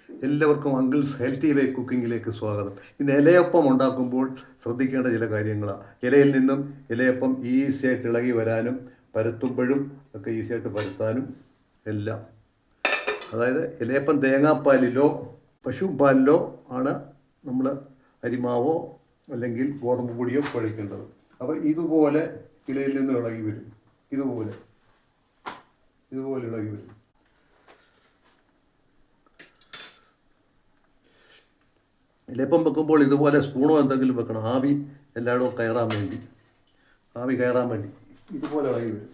എല്ലാവർക്കും uncles healthy വേ കുക്കിങ്ങിലേക്ക് സ്വാഗതം. ഇന്ന് ഇലയപ്പം ഉണ്ടാക്കുമ്പോൾ ശ്രദ്ധിക്കേണ്ട ചില കാര്യങ്ങളാണ്. ഇലയിൽ നിന്നും ഇലയപ്പം ഈസിയായിട്ട് ഇളകി വരാനും പരത്തുമ്പോഴും ഒക്കെ ഈസിയായിട്ട് പരത്താനും എല്ലാം. അതായത് ഇലയപ്പം തേങ്ങാപ്പാലിലോ പശുപാലിലോ ആണ് നമ്മൾ അരിമാവോ അല്ലെങ്കിൽ ഗോതമ്പ് പൊടിയോ കുഴയ്ക്കേണ്ടത്. അപ്പോൾ ഇതുപോലെ ഇലയിൽ നിന്നും ഇളകി വരും. ഇതുപോലെ ഇളകി വരും. ഇലയപ്പം വെക്കുമ്പോൾ ഇതുപോലെ സ്പൂണോ എന്തെങ്കിലും വെക്കണം. ആവി എല്ലായിടവും കയറാൻ വേണ്ടി ഇതുപോലെ ഇളകി വരും.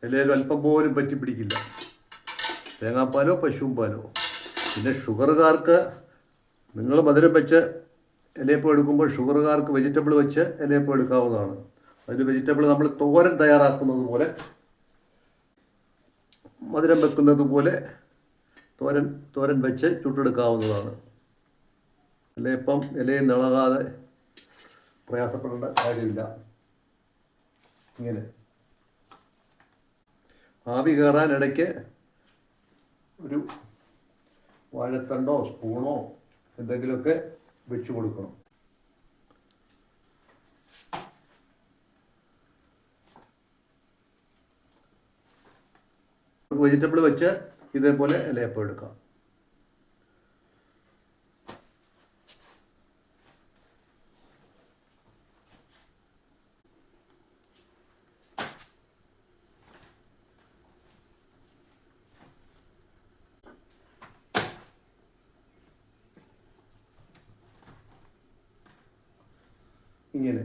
ഇലയിൽ അല്പം പോലും പറ്റി പിടിക്കില്ല. തേങ്ങാപ്പാലോ പശുവും പാലോ. പിന്നെ ഷുഗറുകാർക്ക് നിങ്ങൾ മധുരം വെച്ച് ഇലയപ്പം എടുക്കുമ്പോൾ ഷുഗറുകാർക്ക് വെജിറ്റബിൾ വെച്ച് ഇലയപ്പം എടുക്കാവുന്നതാണ്. അതിന് വെജിറ്റബിൾ നമ്മൾ തോരൻ തയ്യാറാക്കുന്നത് പോലെ, മധുരം വെക്കുന്നത് പോലെ തോരൻ വെച്ച് ചുട്ടെടുക്കാവുന്നതാണ്. ഇലയപ്പം ഇലയിൽ നിളകാതെ പ്രയാസപ്പെടേണ്ട കാര്യമില്ല. ഇങ്ങനെ ആവി കയറാൻ ഇടയ്ക്ക് ഒരു വാഴത്തണ്ടോ സ്പൂണോ എന്തെങ്കിലുമൊക്കെ വെച്ച് കൊടുക്കണം. വെജിറ്റബിൾ വെച്ച് ഇതേപോലെ ഇലയപ്പം എടുക്കാം. ഇങ്ങനെ